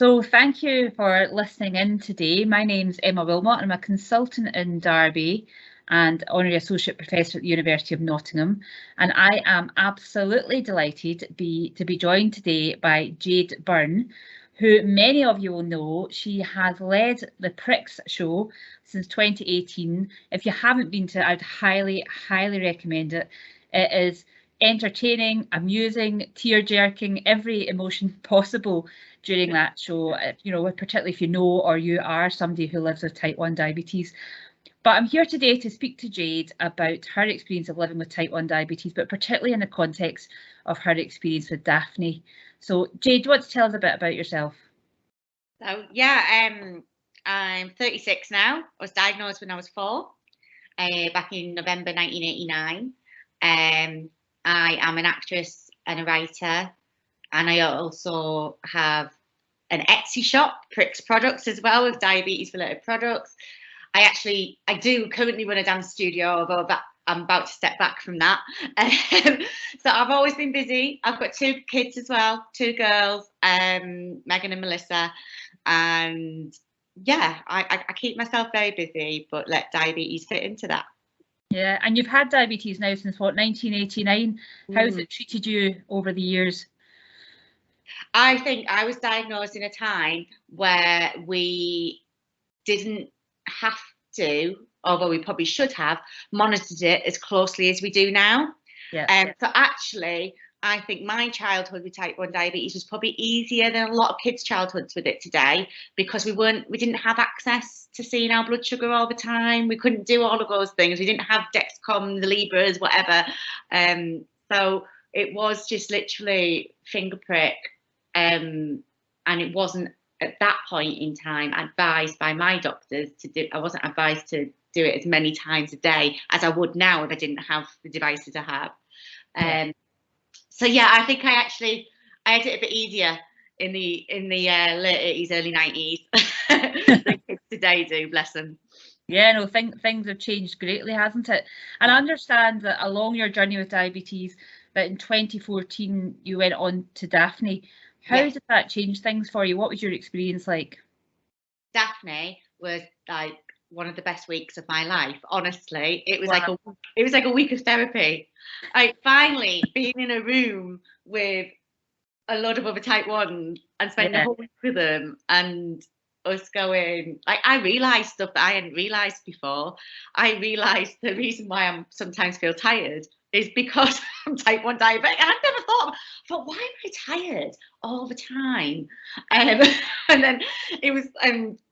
So thank you for listening in today. My name's Emma Wilmot. I'm a consultant in Derby and Honorary Associate Professor at the University of Nottingham. And I am absolutely delighted to be joined today by Jade Byrne, who many of you will know. She has led the Pricks show since 2018. If you haven't been to it, I'd highly recommend it. It is entertaining, amusing, tear-jerking, every emotion possible during that show, you know, particularly if you know or you are somebody who lives with type 1 diabetes. But I'm here today to speak to Jade about her experience of living with type 1 diabetes, but particularly in the context of her experience with Daphne. So Jade, do you want to tell us a bit about yourself? So yeah, I'm 36 now. I was diagnosed when I was 4, back in November 1989. I am an actress and a writer, and I also have an Etsy shop, Pricks Products, as well, with diabetes related products. I do currently run a dance studio, although I'm about to step back from that. So I've always been busy. I've got 2 kids as well, 2 girls, Megan and Melissa. And yeah, I keep myself very busy, but let diabetes fit into that. Yeah, and you've had diabetes now since what, 1989? How's it treated you over the years? I think I was diagnosed in a time where we didn't have to, although we probably should have, monitored it as closely as we do now. Yeah. So actually, I think my childhood with type 1 diabetes was probably easier than a lot of kids' childhoods with it today, because we didn't have access to seeing our blood sugar all the time. We couldn't do all of those things. We didn't have Dexcom, the Libras, whatever. So it was just literally finger prick. And it wasn't at that point in time advised by my doctors to do. I wasn't advised to do it as many times a day as I would now if I didn't have the devices I have. So yeah, I think I had it a bit easier in the late 80s, early 90s than kids today do, bless them. Yeah, no, things have changed greatly, hasn't it? And I understand that along your journey with diabetes, that in 2014 you went on to Daphne. How did that change things for you? What was your experience like? Daphne was like one of the best weeks of my life. Honestly, it was like a week of therapy. I finally being in a room with a lot of other type 1s and spending the whole week with them, and us going, like, I realised stuff that I hadn't realised before. I realised the reason why I sometimes feel tired is because I'm type 1 diabetic. I've never thought, why am I tired all the time? And then it was,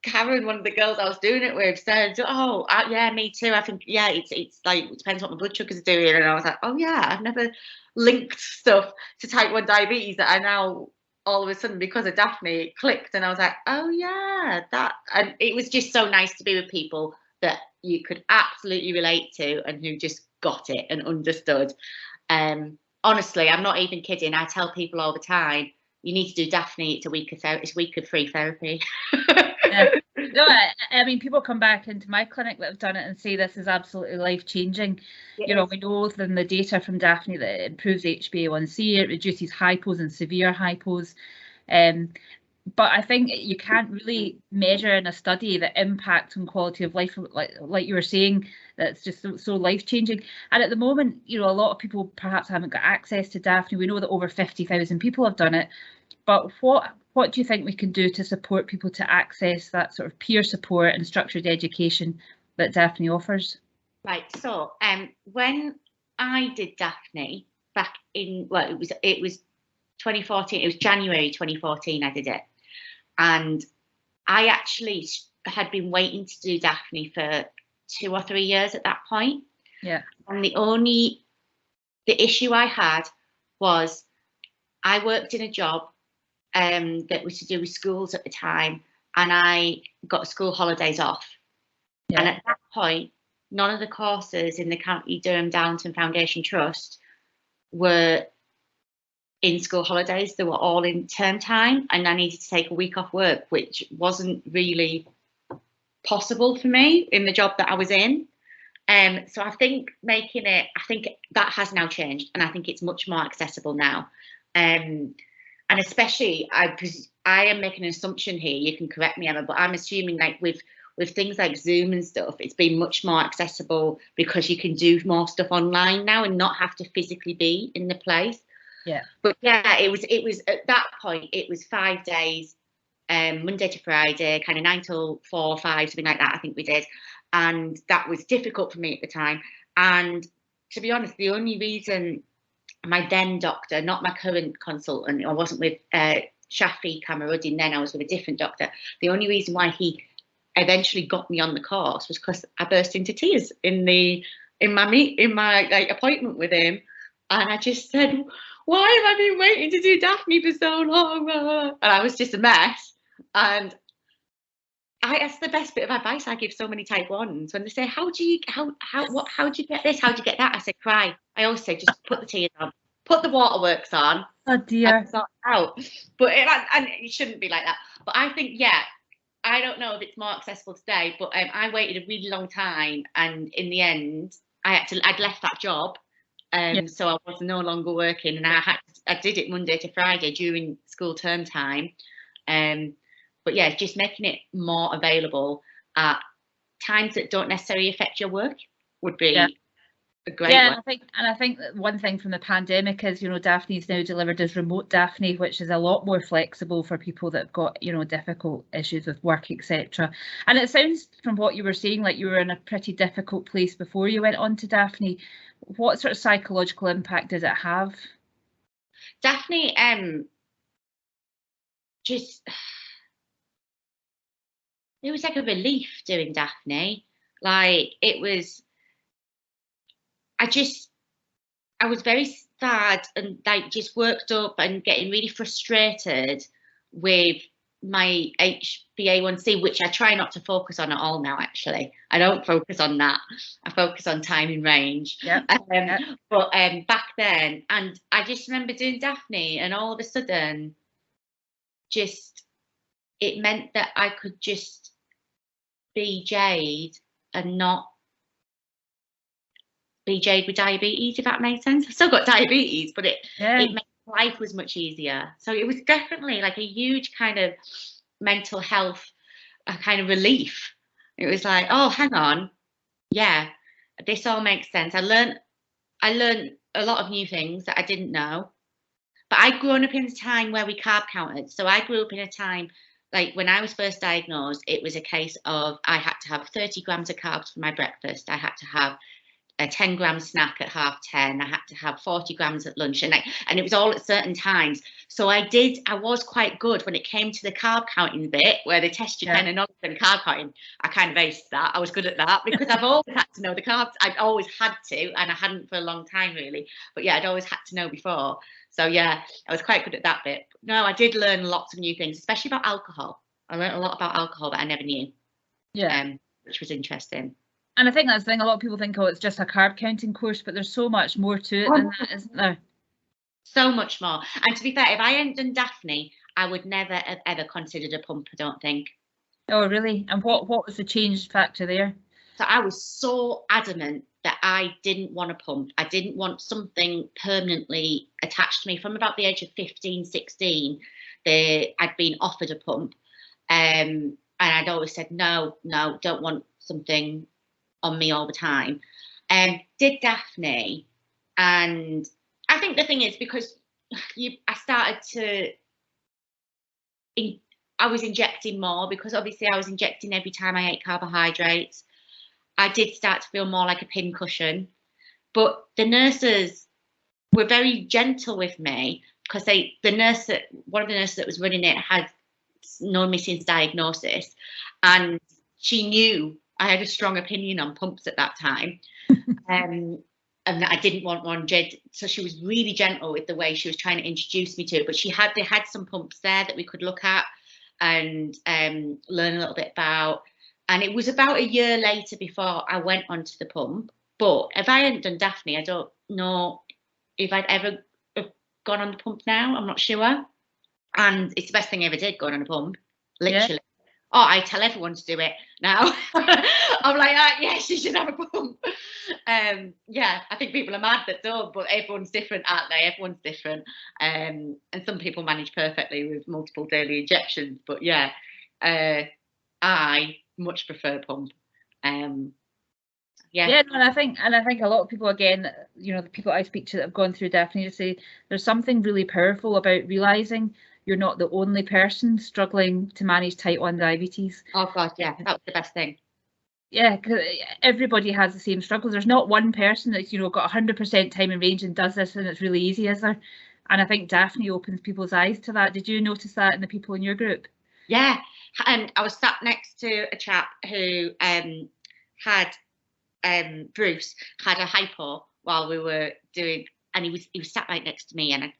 Karen, one of the girls I was doing it with, said, oh, yeah, me too. I think, yeah, it's like, it depends what my blood sugar's doing. And I was like, oh yeah, I've never linked stuff to type 1 diabetes that I now, all of a sudden, because of Daphne, it clicked. And I was like, oh yeah, that. And it was just so nice to be with people that you could absolutely relate to and who just got it and understood. Honestly, I'm not even kidding. I tell people all the time, you need to do Daphne. It's a week of free therapy. No, I mean, people come back into my clinic that have done it and say this is absolutely life-changing. You know, we know from the data from Daphne that it improves HbA1c, it reduces hypos and severe hypos. But I think you can't really measure in a study the impact on quality of life, like you were saying, that's just so life-changing. And at the moment, you know, a lot of people perhaps haven't got access to Daphne. We know that over 50,000 people have done it. But what do you think we can do to support people to access that sort of peer support and structured education that Daphne offers? Right. So when I did Daphne back in, well, it was 2014. It was January 2014 I did it. And I actually had been waiting to do Daphne for 2 or 3 years at that point. Yeah. And the issue I had was I worked in a job that was to do with schools at the time, and I got school holidays off. Yeah. And at that point, none of the courses in the County Durham Downton Foundation Trust were in school holidays. They were all in term time, and I needed to take a week off work, which wasn't really possible for me in the job that I was in. So I think I think that has now changed, and I think it's much more accessible now. and especially I am making an assumption here, you can correct me, Emma, but I'm assuming like with things like Zoom and stuff, it's been much more accessible because you can do more stuff online now and not have to physically be in the place. Yeah. But yeah, it was at that point, it was 5 days, Monday to Friday, kind of 9 till 4 or 5, something like that, I think we did. And that was difficult for me at the time. And to be honest, the only reason my then doctor, not my current consultant, I wasn't with Shafi Kamaruddin then, I was with a different doctor. The only reason why he eventually got me on the course was because I burst into tears in my like appointment with him, and I just said, why have I been waiting to do Daphne for so long? And I was just a mess. And that's the best bit of advice I give so many type 1s when they say, how do you get this, how do you get that? I say, cry. I always say, just put the tears on, put the waterworks on. Oh dear. Sort out. But it shouldn't be like that. But I think, yeah, I don't know if it's more accessible today, but I waited a really long time, and in the end, I'd left that job, so I was no longer working, and I did it Monday to Friday during school term time, but yeah, just making it more available at times that don't necessarily affect your work would be a great one. I think that one thing from the pandemic is, Daphne's now delivered as remote Daphne, which is a lot more flexible for people that have got, difficult issues with work, etc. And it sounds from what you were saying like you were in a pretty difficult place before you went on to Daphne. What sort of psychological impact did it have? Daphne, it was like a relief doing Daphne. Like it was, I was very sad and like just worked up and getting really frustrated with my HbA1c, which I try not to focus on at all now, actually. I don't focus on that. I focus on time in range. Yep. But back then, and I just remember doing Daphne, and all of a sudden, it meant that I could just be Jade and not be Jade with diabetes, if that makes sense. I've still got diabetes, but it made life was much easier. So it was definitely like a huge kind of mental health kind of relief. It was like, oh, hang on, yeah, this all makes sense. I learned a lot of new things that I didn't know. But I'd grown up in a time where we carb counted. So I grew up in a time, like when I was first diagnosed, it was a case of I had to have 30 grams of carbs for my breakfast. I had to have a 10-gram snack at 10:30. I had to have 40 grams at lunch, and it was all at certain times. So I was quite good when it came to the carb counting bit, where they test your pen and knowledge and carb counting. I kind of aced that. I was good at that because I've always had to know the carbs. I'd always had to, and I hadn't for a long time really. But yeah, I'd always had to know before. So yeah, I was quite good at that bit. No, I did learn lots of new things, especially about alcohol. I learned a lot about alcohol that I never knew. Yeah, which was interesting. And I think that's the thing, a lot of people think, oh, it's just a carb counting course, but there's so much more to it than that, isn't there? So much more. And to be fair, if I hadn't done Daphne, I would never have ever considered a pump, I don't think. Oh, really? And what was the change factor there? So I was so adamant that I didn't want a pump. I didn't want something permanently attached to me. From about the age of 15, 16, I'd been offered a pump. And I'd always said, no, don't want something on me all the time. Did Daphne, and I think the thing is because I was injecting more, because obviously I was injecting every time I ate carbohydrates. I did start to feel more like a pincushion, but the nurses were very gentle with me, because one of the nurses that was running it had known me since diagnosis, and she knew I had a strong opinion on pumps at that time, and I didn't want one. Jade, so she was really gentle with the way she was trying to introduce me to it. But they had some pumps there that we could look at and learn a little bit about. And it was about a year later before I went onto the pump. But if I hadn't done Daphne, I don't know if I'd ever have gone on the pump now. I'm not sure. And it's the best thing I ever did, going on a pump, literally. Oh, I tell everyone to do it now. I'm like, yes, you should have a pump. Yeah, I think people are mad that don't, but everyone's different, aren't they? Everyone's different. And some people manage perfectly with multiple daily injections. But yeah, I much prefer pump. Yeah, no, and I think a lot of people, again, you know, the people I speak to that have gone through Daphne, just say there's something really powerful about realizing you're not the only person struggling to manage type 1 diabetes. Oh God, yeah, that was the best thing. Yeah, because everybody has the same struggles. There's not one person that's, you know, got 100% time in range and does this and it's really easy, is there? And I think Daphne opens people's eyes to that. Did you notice that in the people in your group? Yeah, and I was sat next to a chap who had Bruce had a hypo while we were doing, and he was sat right next to me, and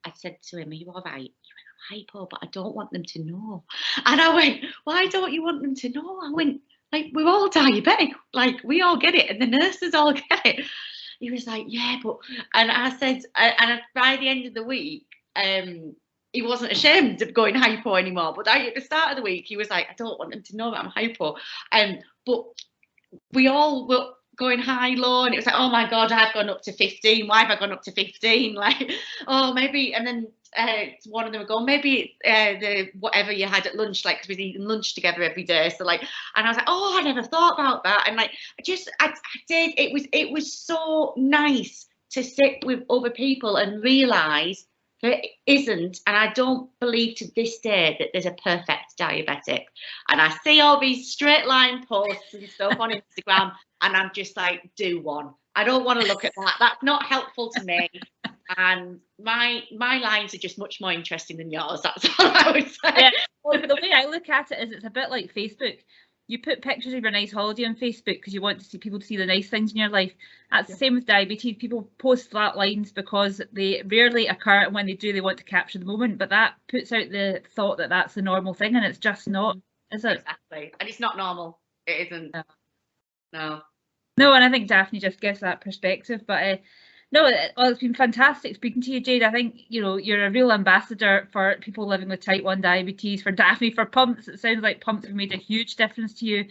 I said to him, "Are you all right?" He went, "I'm hypo, but I don't want them to know." And I went, "Why don't you want them to know?" I went, "Like, we're all diabetic, like we all get it, and the nurses all get it." He was like, "Yeah, but," and I said, and by the end of the week, he wasn't ashamed of going hypo anymore. But at the start of the week, he was like, "I don't want them to know that I'm hypo," but we all were going high, low, and it was like, oh my God, I've gone up to 15. Why have I gone up to 15? Like, oh, maybe. And then one of them would go, maybe the whatever you had at lunch, like, because we're eating lunch together every day. So like, and I was like, oh, I never thought about that. And like, I did. It was so nice to sit with other people and realise there isn't, and I don't believe to this day that there's a perfect diabetic. And I see all these straight line posts and stuff on Instagram, and I'm just like, do one. I don't want to look at that. That's not helpful to me. And my lines are just much more interesting than yours. That's all I would say. Yeah. Well, the way I look at it is it's a bit like Facebook. You put pictures of your nice holiday on Facebook because you want to see people to see the nice things in your life. That's the same with diabetes. People post flat lines because they rarely occur, and when they do, they want to capture the moment. But that puts out the thought that that's the normal thing, and it's just not, is it? Exactly, and it's not normal. It isn't. No. No, and I think Daphne just gives that perspective. But no, well, it's been fantastic speaking to you, Jade. I think, you know, you're a real ambassador for people living with type 1 diabetes, for Daphne, for pumps. It sounds like pumps have made a huge difference to you.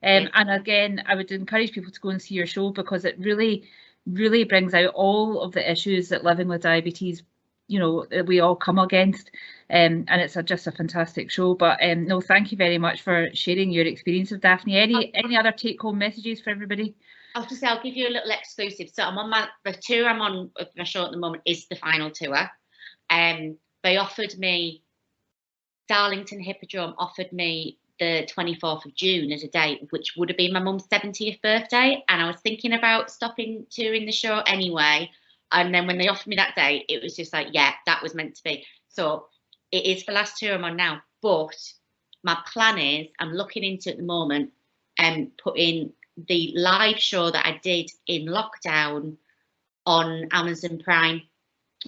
And again, I would encourage people to go and see your show because it really, really brings out all of the issues that living with diabetes, you know, that we all come against. And it's just a fantastic show. But no, thank you very much for sharing your experience with Daphne. Any other take-home messages for everybody? I was going to say, I'll give you a little exclusive. So I'm on the tour I'm on with my show at the moment is the final tour. They offered me, Darlington Hippodrome offered me the 24th of June as a date, which would have been my mum's 70th birthday. And I was thinking about stopping touring the show anyway. And then when they offered me that date, it was just like, yeah, that was meant to be. So it is the last tour I'm on now. But my plan is, I'm looking into at the moment and putting the live show that I did in lockdown on Amazon Prime.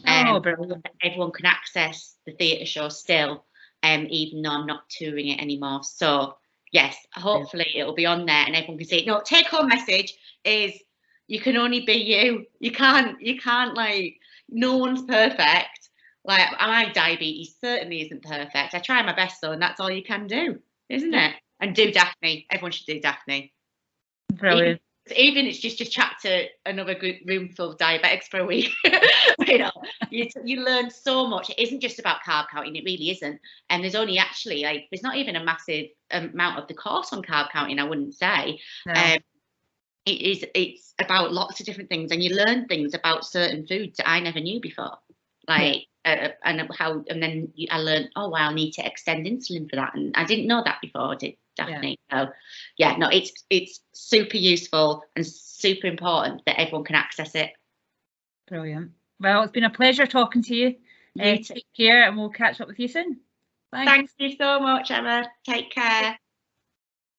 Everyone can access the theatre show still, even though I'm not touring it anymore. So yes, hopefully it'll be on there and everyone can see it. No, take home message is you can only be you. You can't like, no one's perfect. Like, my diabetes certainly isn't perfect. I try my best though, and that's all you can do, isn't it? And do Daphne. Everyone should do Daphne. Brilliant. Even it's just chat to another room full of diabetics for a week. You know, you learn so much. It isn't just about carb counting. It really isn't. And there's only actually like, there's not even a massive amount of the course on carb counting, I wouldn't say. No. It's about lots of different things, and you learn things about certain foods that I never knew before. Like, and then I learned, oh wow, I need to extend insulin for that, and I didn't know that before, did Daphne? So yeah, no, it's super useful and super important that everyone can access it. Brilliant. Well, it's been a pleasure talking to you. Take care, and we'll catch up with you soon. Thanks you so much, Emma. Take care.